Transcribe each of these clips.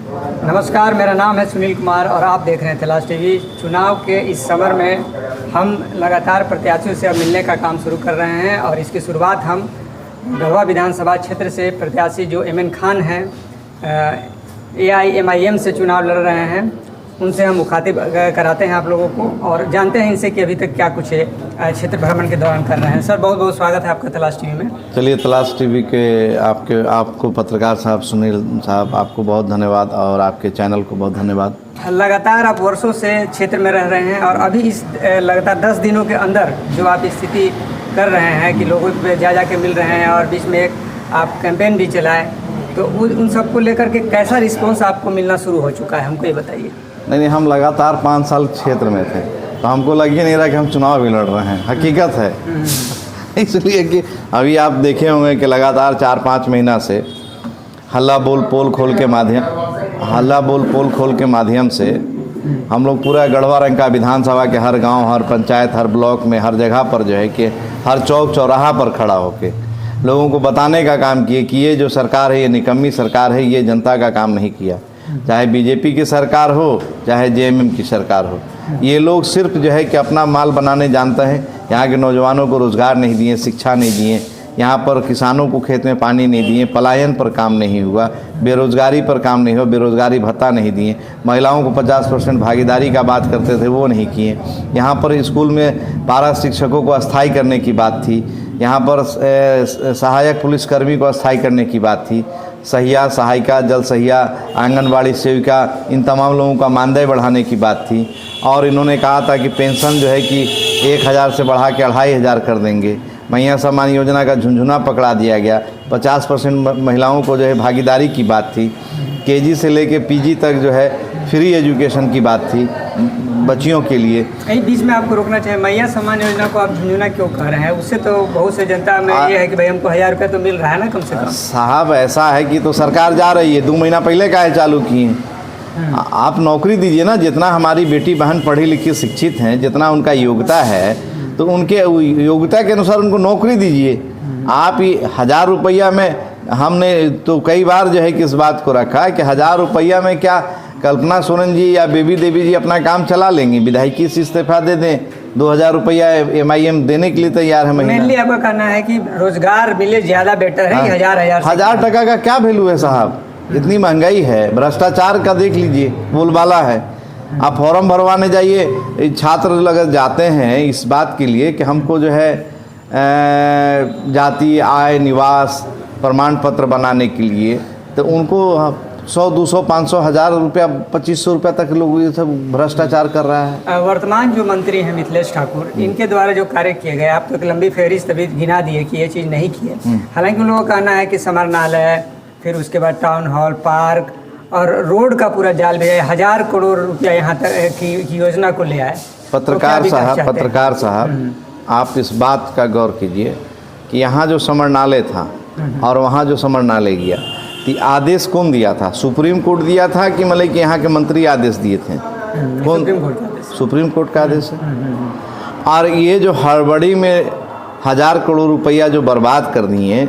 नमस्कार, मेरा नाम है सुनील कुमार और आप देख रहे हैं तलाश टीवी। चुनाव के इस समर में हम लगातार प्रत्याशियों से अब मिलने का काम शुरू कर रहे हैं और इसकी शुरुआत हम गढ़वा विधानसभा क्षेत्र से प्रत्याशी जो एमएन खान हैं, AIMIM से चुनाव लड़ रहे हैं, उनसे हम मुखातिब कराते हैं आप लोगों को और जानते हैं इनसे कि अभी तक क्या कुछ क्षेत्र भ्रमण के दौरान कर रहे हैं। सर, बहुत बहुत स्वागत है आपका तलाश टीवी में। चलिए, तलाश टीवी के आपको पत्रकार साहब सुनील साहब, आपको बहुत धन्यवाद और आपके चैनल को बहुत धन्यवाद। लगातार आप वर्षों से क्षेत्र में रह रहे हैं और अभी इस लगातार 10 दिनों के अंदर जो आप स्थिति कर रहे हैं कि लोगों पे जा के मिल रहे हैं और बीच में एक आप कैंपेन भी चलाए, तो उन सबको लेकर के कैसा रिस्पॉन्स आपको मिलना शुरू हो चुका है, हमको ये बताइए। नहीं, हम लगातार 5 साल क्षेत्र में थे तो हमको लग ही नहीं रहा कि हम चुनाव भी लड़ रहे हैं। हकीकत है इसलिए कि अभी आप देखे होंगे कि लगातार 4-5 महीना से हल्ला बोल पोल खोल के माध्यम से हम लोग पूरा गढ़वा रंग का विधानसभा के हर गांव, हर पंचायत, हर ब्लॉक में, हर जगह पर जो है कि हर चौक चौराहा पर खड़ा होके लोगों को बताने का काम किए कि ये जो सरकार है ये निकम्मी सरकार है, ये जनता का काम नहीं किया। चाहे बीजेपी की सरकार हो, चाहे JMM की सरकार हो, ये लोग सिर्फ जो है कि अपना माल बनाने जानते हैं। यहाँ के नौजवानों को रोज़गार नहीं दिए, शिक्षा नहीं दिए, यहाँ पर किसानों को खेत में पानी नहीं दिए, पलायन पर काम नहीं हुआ, बेरोज़गारी पर काम नहीं हुआ, बेरोज़गारी भत्ता नहीं दिए, महिलाओं को 50% भागीदारी का बात करते थे वो नहीं किए। यहाँ पर स्कूल में पारा शिक्षकों को अस्थायी करने की बात थी, यहाँ पर सहायक पुलिसकर्मी को अस्थायी करने की बात थी, सहिया, सहायिका, जल सहिया, आंगनबाड़ी सेविका, इन तमाम लोगों का मानदेय बढ़ाने की बात थी। और इन्होंने कहा था कि पेंशन जो है कि 1000 से बढ़ा के 2500 कर देंगे। मैया सम्मान योजना का झुंझुना पकड़ा दिया गया। 50% महिलाओं को जो है भागीदारी की बात थी। KG से लेके PG तक जो है फ्री एजुकेशन की बात थी बच्चियों के लिए। कहीं बीच में आपको रोकना चाहिए, मैया सम्मान योजना को आप झुंझुना क्यों कह रहे हैं? उससे तो बहुत से जनता में ये है कि भाई हमको 1000 रुपये तो मिल रहा है ना कम से कम। साहब, ऐसा है कि तो सरकार जा रही है, 2 महीना पहले काहे चालू किए? आप नौकरी दीजिए ना। जितना हमारी बेटी बहन पढ़ी लिखी शिक्षित हैं, जितना उनका योग्यता है, तो उनके योग्यता के अनुसार उनको नौकरी दीजिए। आप 1000 रुपया में, हमने तो कई बार जो है कि इस बात को रखा कि 1000 रुपया में क्या कल्पना सोरेन जी या बेबी देवी जी अपना काम चला लेंगी? विधायकी से इस्तीफा दे दें, 2000 रुपया MIM देने के लिए तैयार है। मेनली आपका कहना है कि रोजगार मिले ज़्यादा बेटर है। 1000 टका का क्या वैल्यू है साहब? इतनी महंगाई है, भ्रष्टाचार का देख लीजिए, बोलबाला है। आप फॉर्म भरवाने जाइए, छात्र लग जाते हैं इस बात के लिए कि हमको जो है जाति, आय, निवास प्रमाण पत्र बनाने के लिए, तो उनको 100, 200, 500, 1000 रुपया, 2500 रुपया तक लोग ये सब भ्रष्टाचार कर रहा है। वर्तमान जो मंत्री हैं मिथिलेश ठाकुर, इनके द्वारा जो कार्य किए गए, आप तो एक लंबी फहरिस्त अभी गिना दिए कि ये चीज़ नहीं की है। हालांकि उन लोगों का कहना है कि समरनालय, फिर उसके बाद टाउन हॉल, पार्क और रोड का पूरा जाल भी है। 1000 करोड़ रुपया यहाँ तक की योजना को ले आए। पत्रकार साहब, आप इस बात का गौर कीजिए कि यहाँ जो समरनालय था और वहाँ जो समरनालय गया, तो आदेश कौन दिया था? सुप्रीम कोर्ट दिया था कि मतलब कि यहाँ के मंत्री आदेश दिए थे? कौन? सुप्रीम कोर्ट का आदेश है। और ये जो हड़बड़ी में 1000 करोड़ रुपया जो बर्बाद कर दिए,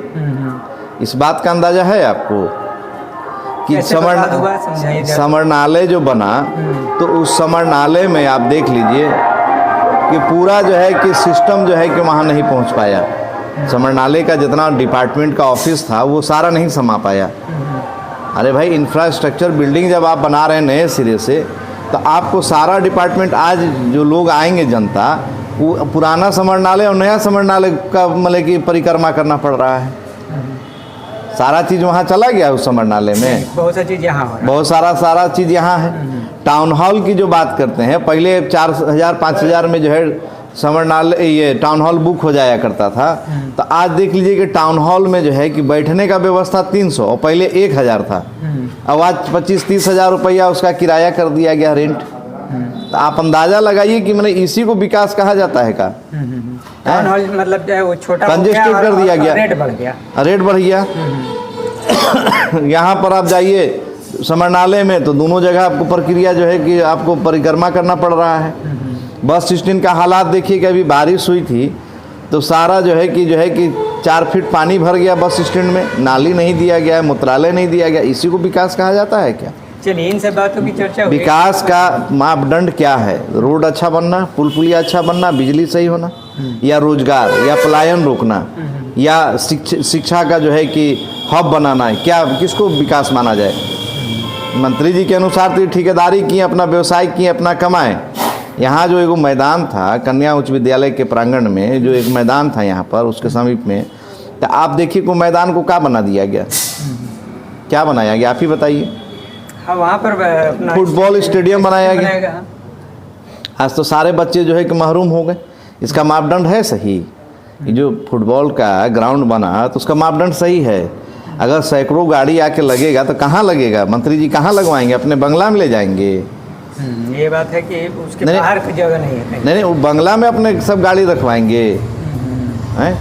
इस बात का अंदाजा है आपको कि समरनालय जो बना, तो उस समरनालय में आप देख लीजिए कि पूरा जो है कि सिस्टम जो है कि वहाँ नहीं पहुँच पाया। समरनालय का जितना डिपार्टमेंट का ऑफिस था वो सारा नहीं समा पाया। अरे भाई, इंफ्रास्ट्रक्चर बिल्डिंग जब आप बना रहे हैं नए सिरे से, तो आपको सारा डिपार्टमेंट, आज जो लोग आएंगे जनता, वो पुराना समरनालय और नया समरनालय का मतलब कि परिक्रमा करना पड़ रहा है। सारा चीज़ वहाँ चला गया उस समरनालय में। बहुत सा चीज़ यहाँ, बहुत सारा चीज़ यहाँ है। टाउन हॉल की जो बात करते हैं, पहले 4000-5000 में जो है समरनालय, ये टाउन हॉल बुक हो जाया करता था। तो आज देख लीजिए कि टाउन हॉल में जो है कि बैठने का व्यवस्था 300 और पहले 1000 था। अब आज 25-30 हज़ार रुपया उसका किराया कर दिया गया, रेंट। तो आप अंदाज़ा लगाइए कि मतलब इसी को विकास कहा जाता है का? टाउन हॉल मतलब जो है वो छोटा कंजेस्टेड कर दिया गया, रेट बढ़ गया। यहाँ पर आप जाइए समरनालय में, तो दोनों जगह आपको प्रक्रिया जो है कि आपको परिक्रमा करना पड़ रहा है। बस स्टैंड का हालात देखिए कि अभी बारिश हुई थी तो सारा जो है कि 4 फीट पानी भर गया बस स्टैंड में, नाली नहीं दिया गया है, मूत्रालय नहीं दिया गया। इसी को विकास कहा जाता है क्या? चलिए इन सब बातों की चर्चा हुई। विकास का मापदंड क्या है? रोड अच्छा बनना, पुल पुलिया अच्छा बनना, बिजली सही होना, या रोजगार, या पलायन रोकना, या शिक्षा का जो है कि हब बनाना है? क्या किसको विकास माना जाए? मंत्री जी के अनुसार तो ठेकेदारी की, अपना व्यवसाय की, अपना कमाएं। यहाँ जो एक मैदान था कन्या उच्च विद्यालय के प्रांगण में, जो एक मैदान था यहाँ पर उसके समीप में, तो आप देखिए को मैदान को क्या बना दिया गया, क्या बनाया गया, आप ही बताइए। हाँ, वहाँ पर अपना फुटबॉल स्टेडियम बनाया गया। आज तो सारे बच्चे जो है कि महरूम हो गए। इसका मापदंड है सही? ये जो फुटबॉल का ग्राउंड बना तो उसका मापदंड सही है। अगर सैकड़ों गाड़ी आके लगेगा तो कहाँ लगेगा? मंत्री जी कहाँ लगवाएंगे? अपने बंगला में ले जाएंगे। ये बात है कि उसके बाहर की जगह नहीं है। नहीं, वो बंगला में अपने सब गाड़ी रखवाएंगे। हैं?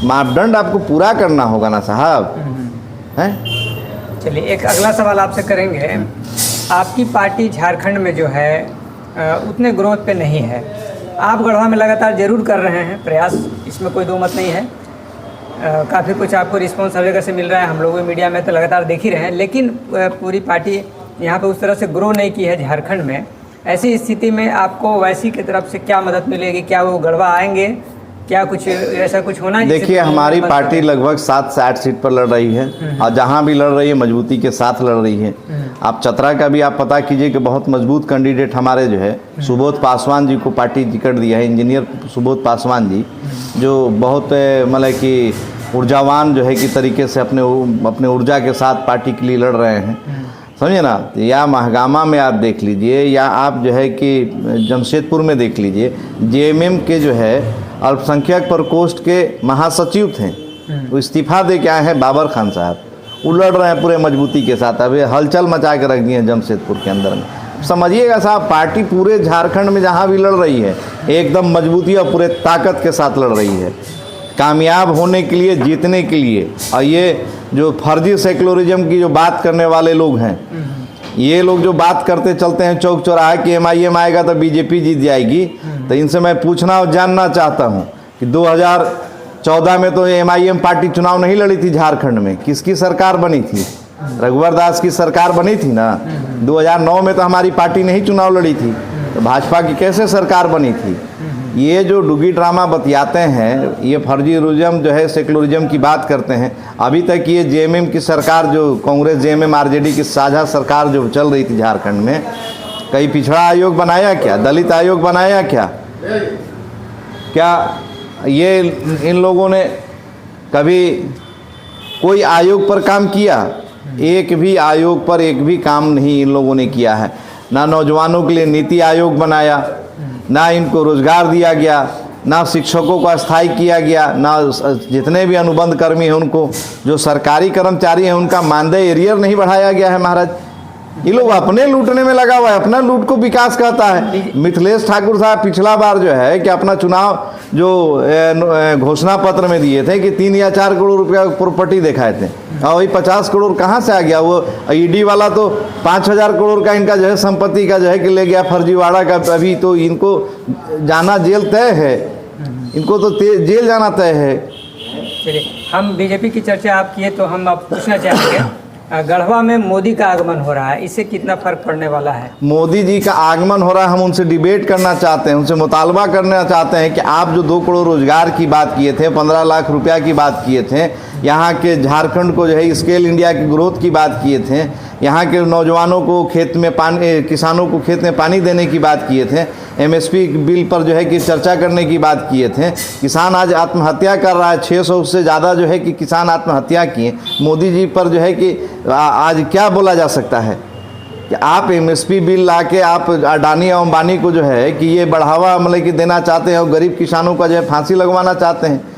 मापदंड आपको पूरा करना होगा ना साहब। हैं? चलिए एक अगला सवाल आपसे करेंगे। आपकी पार्टी झारखंड में जो है उतने ग्रोथ पे नहीं है। आप गढ़वा में लगातार जरूर कर रहे हैं प्रयास, इसमें कोई दो मत नहीं है। काफ़ी कुछ आपको रिस्पॉन्स हर जगह से मिल रहा है, हम लोग मीडिया में तो लगातार देख ही रहे हैं, लेकिन पूरी पार्टी यहाँ पे उस तरह से ग्रो नहीं की है झारखंड में। ऐसी स्थिति में आपको वैसी की तरफ से क्या मदद मिलेगी? क्या वो गढ़वा आएंगे? क्या कुछ ऐसा कुछ होना है? देखिए हमारी पार्टी लगभग 7 से 8 सीट पर लड़ रही है और जहाँ भी लड़ रही है मजबूती के साथ लड़ रही है। आप चतरा का भी आप पता कीजिए कि बहुत मजबूत कैंडिडेट हमारे जो है सुबोध पासवान जी को पार्टी टिकट दिया है। इंजीनियर सुबोध पासवान जी जो बहुत मतलब कि ऊर्जावान जो है कि तरीके से अपने ऊर्जा के साथ पार्टी के लिए लड़ रहे हैं, समझे ना। या महगामा में आप देख लीजिए, या आप जो है कि जमशेदपुर में देख लीजिए, जेएमएम के जो है अल्पसंख्यक प्रकोष्ठ के महासचिव थे, वो इस्तीफा दे के आए हैं बाबर खान साहब। वो लड़ रहे हैं पूरे मजबूती के साथ, अभी हलचल मचा के रख दिए हैं जमशेदपुर के अंदर में। समझिएगा साहब, पार्टी पूरे झारखंड में जहाँ भी लड़ रही है एकदम मजबूती और पूरे ताकत के साथ लड़ रही है, कामयाब होने के लिए, जीतने के लिए। और ये जो फर्जी सेकुलरिज्म की जो बात करने वाले लोग हैं, ये लोग जो बात करते चलते हैं चौक चौराहे कि एमआईएम आएगा तो बीजेपी जीत जाएगी, तो इनसे मैं पूछना और जानना चाहता हूं कि 2014 में तो एमआईएम पार्टी चुनाव नहीं लड़ी थी झारखंड में, किसकी सरकार बनी थी? रघुवर दास की सरकार बनी थी ना। 2009 में तो हमारी पार्टी नहीं चुनाव लड़ी थी, तो भाजपा की कैसे सरकार बनी थी? ये जो डुगी ड्रामा बतियाते हैं, ये फर्जीरिज्म जो है सेकुलरिज्म की बात करते हैं। अभी तक ये जेएमएम की सरकार, जो कांग्रेस जेएमएम आरजेडी की साझा सरकार जो चल रही थी झारखंड में, कहीं पिछड़ा आयोग बनाया क्या? दलित आयोग बनाया क्या? क्या ये इन लोगों ने कभी कोई आयोग पर काम किया? एक भी आयोग पर एक भी काम नहीं इन लोगों ने किया है। ना नौजवानों के लिए नीति आयोग बनाया, ना इनको रोजगार दिया गया, ना शिक्षकों को अस्थायी किया गया, ना जितने भी अनुबंध कर्मी हैं उनको, जो सरकारी कर्मचारी हैं उनका मानदेय एरियर नहीं बढ़ाया गया है। महाराज ये लोग अपने लूटने में लगा हुआ है, अपना लूट को विकास कहता है। मिथिलेश ठाकुर साहब पिछला बार जो है कि अपना चुनाव जो घोषणा पत्र में दिए थे कि 3 या 4 करोड़ रुपया प्रॉपर्टी दिखाए थे, और वही 50 करोड़ कहाँ से आ गया? वो ईडी वाला तो 5000 करोड़ का इनका जो है संपत्ति का जो है कि ले गया फर्जीवाड़ा का। अभी तो इनको जाना जेल तय है, इनको तो जेल जाना तय है। चलिए हम बीजेपी की चर्चा आप किए तो हम आप पूछना चाहेंगे, गढ़वा में मोदी का आगमन हो रहा है, इससे कितना फर्क पड़ने वाला है? मोदी जी का आगमन हो रहा है, हम उनसे डिबेट करना चाहते हैं, उनसे मुतालबा करना चाहते हैं कि आप जो 2 करोड़ रोजगार की बात किए थे, 15 लाख रुपया की बात किए थे, यहाँ के झारखंड को जो है स्केल इंडिया की ग्रोथ की बात किए थे, यहाँ के नौजवानों को खेत में पानी, किसानों को खेत में पानी देने की बात किए थे, एमएसपी बिल पर जो है कि चर्चा करने की बात किए थे। किसान आज आत्महत्या कर रहा है, 600 से ज़्यादा जो है कि किसान आत्महत्या किए। मोदी जी पर जो है कि आज क्या बोला जा सकता है कि आप एमएसपी बिल ला के आप अडानी और अंबानी को जो है कि ये बढ़ावा मतलब कि देना चाहते हैं और गरीब किसानों का जो है फांसी लगवाना चाहते हैं।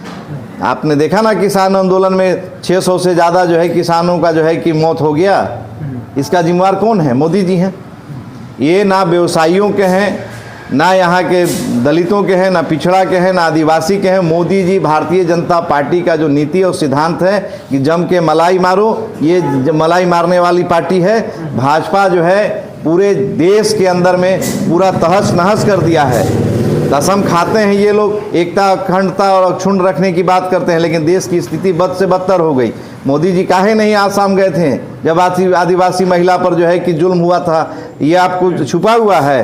आपने देखा ना किसान आंदोलन में 600 से ज़्यादा जो है किसानों का जो है कि मौत हो गया। इसका जिम्मेवार कौन है? मोदी जी हैं। ये ना व्यवसायियों के हैं, ना यहाँ के दलितों के हैं, ना पिछड़ा के हैं, ना आदिवासी के हैं। मोदी जी भारतीय जनता पार्टी का जो नीति और सिद्धांत है कि जम के मलाई मारो, ये मलाई मारने वाली पार्टी है। भाजपा जो है पूरे देश के अंदर में पूरा तहस नहस कर दिया है। कसम खाते हैं ये लोग, एकता अखंडता और अक्षुण्ण रखने की बात करते हैं, लेकिन देश की स्थिति बद से बदतर हो गई। मोदी जी काहे नहीं आसाम गए थे जब आदिवासी महिला पर जो है कि जुल्म हुआ था? ये आपको छुपा हुआ है,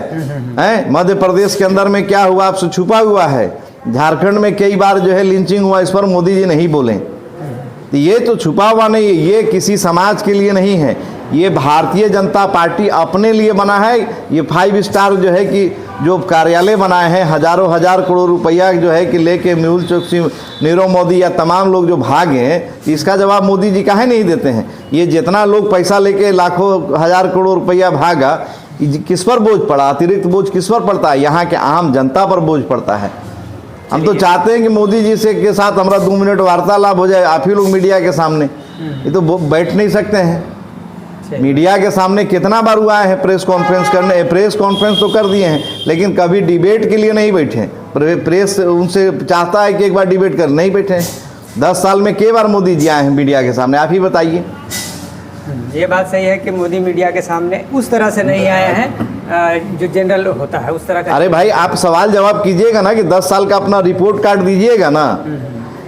हैं? मध्य प्रदेश के अंदर में क्या हुआ आपसे छुपा हुआ है। झारखंड में कई बार जो है लिंचिंग हुआ, इस पर मोदी जी नहीं बोले। तो ये तो छुपा हुआ नहीं है, ये किसी समाज के लिए नहीं है, ये भारतीय जनता पार्टी अपने लिए बना है। ये 5 स्टार जो है कि जो कार्यालय बनाए हैं, हजारों हजार करोड़ रुपया जो है कि लेके मेहुल चोकसी, नीरव मोदी या तमाम लोग जो भागे हैं, इसका जवाब मोदी जी काहे नहीं देते हैं? ये जितना लोग पैसा लेके लाखों हजार करोड़ रुपया भागा, किस पर बोझ पड़ा? अतिरिक्त बोझ किस पर पड़ता है? यहाँ के आम जनता पर बोझ पड़ता है। हम तो चाहते हैं कि मोदी जी से के साथ हमारा 2 मिनट वार्तालाप हो जाए, आप ही लोग मीडिया के सामने। ये तो बैठ नहीं सकते हैं मीडिया के सामने। कितना बार हुआ है प्रेस कॉन्फ्रेंस करने, प्रेस कॉन्फ्रेंस तो कर दिए हैं, लेकिन कभी डिबेट के लिए नहीं बैठे। प्रेस उनसे चाहता है कि एक बार डिबेट कर, नहीं बैठे। 10 साल में कई बार मोदी जी आए हैं मीडिया के सामने, आप ही बताइए। ये बात सही है कि मोदी मीडिया के सामने उस तरह से नहीं आए हैं जो जनरल होता है, उस तरह का। अरे भाई, आप सवाल जवाब कीजिएगा ना, कि 10 साल का अपना रिपोर्ट कार्ड दीजिएगा ना।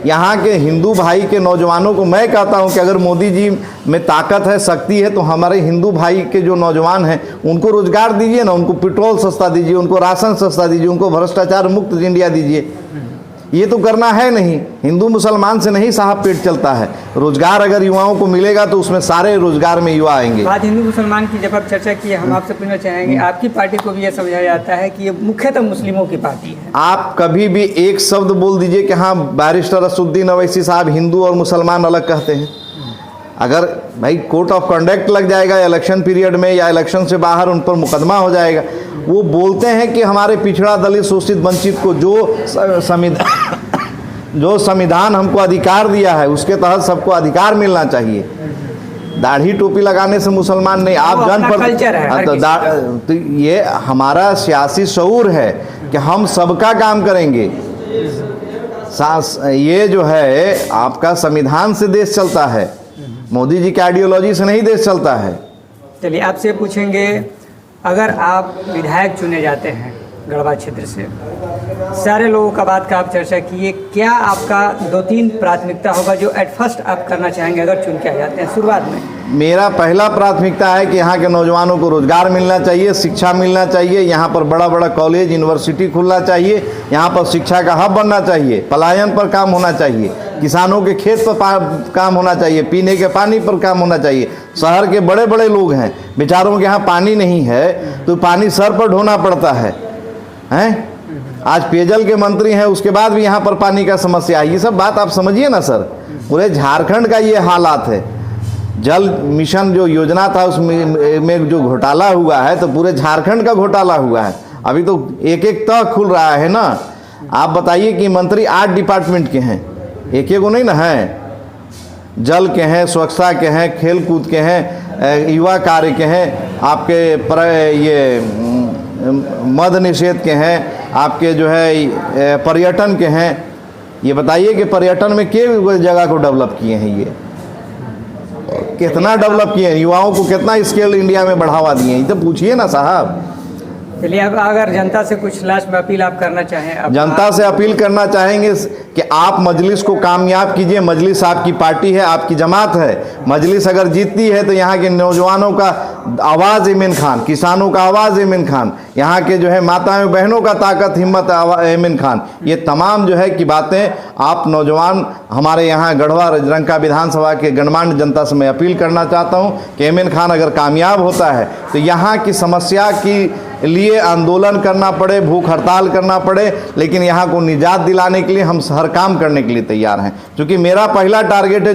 यहाँ के हिंदू भाई के नौजवानों को मैं कहता हूँ कि अगर मोदी जी में ताकत है, शक्ति है, तो हमारे हिंदू भाई के जो नौजवान हैं उनको रोजगार दीजिए ना, उनको पेट्रोल सस्ता दीजिए, उनको राशन सस्ता दीजिए, उनको भ्रष्टाचार मुक्त इंडिया दीजिए। ये तो करना है नहीं। हिंदू मुसलमान से नहीं साहब पेट चलता है। रोजगार अगर युवाओं को मिलेगा तो उसमें सारे रोजगार में युवा आएंगे। बात हिंदू मुसलमान की जब आप चर्चा की, हम आपसे पूछना चाहेंगे, आपकी पार्टी को भी ये समझाया जाता है कि ये मुख्यतः मुस्लिमों की पार्टी है। आप कभी भी एक शब्द बोल दीजिए कि हाँ बैरिस्टर असदुद्दीन अवैसी साहब हिंदू और मुसलमान अलग कहते हैं। अगर भाई कोर्ट ऑफ कंडक्ट लग जाएगा इलेक्शन पीरियड में, या इलेक्शन से बाहर उन पर मुकदमा हो जाएगा। वो बोलते हैं कि हमारे पिछड़ा दलित शोषित वंचित को जो संविधान हमको अधिकार दिया है उसके तहत सबको अधिकार मिलना चाहिए। दाढ़ी टोपी लगाने से मुसलमान नहीं, आप कल्चर है तो ये हमारा सियासी शऊर है कि हम सबका काम करेंगे। ये जो है आपका संविधान से देश चलता है, मोदी जी की आइडियोलॉजी से नहीं देश चलता है। चलिए आपसे पूछेंगे, अगर आप विधायक चुने जाते हैं गढ़वा क्षेत्र से, सारे लोगों का बात का आप चर्चा किए, क्या आपका 2-3 प्राथमिकता होगा जो एट फर्स्ट आप करना चाहेंगे अगर चुन के आ जाते हैं शुरुआत में? मेरा पहला प्राथमिकता है कि यहाँ के नौजवानों को रोजगार मिलना चाहिए, शिक्षा मिलना चाहिए, यहाँ पर बड़ा बड़ा कॉलेज यूनिवर्सिटी खुलना चाहिए, यहाँ पर शिक्षा का हब बनना चाहिए, पलायन पर काम होना चाहिए, किसानों के खेत पर काम होना चाहिए, पीने के पानी पर काम होना चाहिए। शहर के बड़े बड़े लोग हैं, बेचारों के यहाँ पानी नहीं है तो पानी सर पर ढोना पड़ता है। आज पेयजल के मंत्री हैं, उसके बाद भी यहाँ पर पानी का समस्या है। ये सब बात आप समझिए ना सर। पूरे झारखंड का ये हालात है। जल मिशन जो योजना था उसमें जो घोटाला हुआ है, तो पूरे झारखंड का घोटाला हुआ है। अभी तो एक एक तह खुल रहा है ना। आप बताइए कि मंत्री 8 डिपार्टमेंट के हैं, एक एक को नहीं ना है। जल के हैं, स्वच्छता के हैं, खेल कूद के हैं, युवा कार्य के हैं, आपके ये मद निषेध के हैं, आपके जो है पर्यटन के हैं। ये बताइए कि पर्यटन में किस जगह को डेवलप किए हैं, ये कितना डेवलप किए हैं, युवाओं को कितना स्किल इंडिया में बढ़ावा दिए हैं, ये तो पूछिए ना साहब। चलिए, अब अगर जनता से कुछ लास्ट में अपील आप करना चाहें? जनता से अपील करना चाहेंगे कि आप मजलिस को कामयाब कीजिए। मजलिस आपकी पार्टी है, आपकी जमात है। मजलिस अगर जीतती है तो यहाँ के नौजवानों का आवाज़ इमरान खान, किसानों का आवाज़ इमरान खान, यहाँ के जो है माताएं बहनों का ताकत हिम्मत इमरान खान, ये तमाम जो है कि बातें आप नौजवान हमारे यहाँ गढ़वा रजरंका विधानसभा के गणमान्य जनता से मैं अपील करना चाहता हूँ कि इमरान खान अगर कामयाब होता है तो यहाँ की समस्या की लिए आंदोलन करना पड़े, भूख हड़ताल करना पड़े, लेकिन यहाँ को निजात दिलाने के लिए हम हर काम करने के लिए तैयार हैं। क्योंकि मेरा पहला टारगेट है,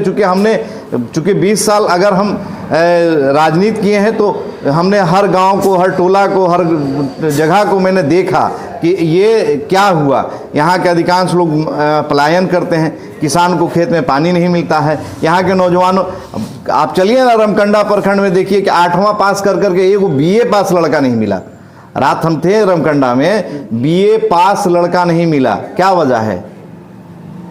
चूँकि 20 साल अगर हम राजनीति किए हैं तो हमने हर गांव को, हर टोला को, हर जगह को मैंने देखा कि ये क्या हुआ। यहाँ के अधिकांश लोग पलायन करते हैं, किसान को खेत में पानी नहीं मिलता है। यहाँ के नौजवानों, आप चलिए ना रमकंडा प्रखंड में देखिए कि 8वां पास कर करके एक BA पास लड़का नहीं मिला। रात हम थे रमकंडा में, BA पास लड़का नहीं मिला। क्या वजह है?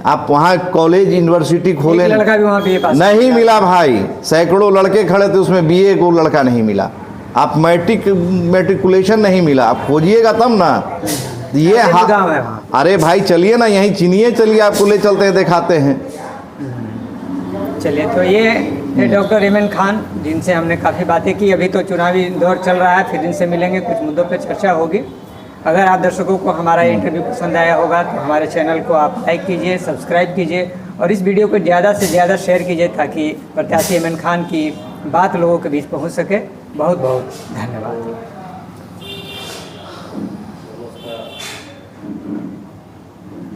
आप वहाँ कॉलेज यूनिवर्सिटी खोले, लड़का भी वहाँ BA पास नहीं मिला भाई। सैकड़ों लड़के खड़े थे, उसमें BA को लड़का नहीं मिला। आप मैट्रिकुलेशन नहीं मिला, आप खोजिएगा तब ना। ये गाँव है वहाँ। अरे भाई चलिए ना, यहीं चिनिए, चलिए आपको ले चलते हैं, दिखाते हैं। चलिए, तो ये डॉक्टर इमरान खान, जिनसे हमने काफ़ी बातें की। अभी तो चुनावी दौर चल रहा है, फिर इनसे मिलेंगे, कुछ मुद्दों पर चर्चा होगी। अगर आप दर्शकों को हमारा इंटरव्यू पसंद आया होगा तो हमारे चैनल को आप लाइक कीजिए, सब्सक्राइब कीजिए और इस वीडियो को ज़्यादा से ज़्यादा शेयर कीजिए, ताकि प्रत्याशी इमरान खान की बात लोगों के बीच पहुंच सके। बहुत बहुत धन्यवाद।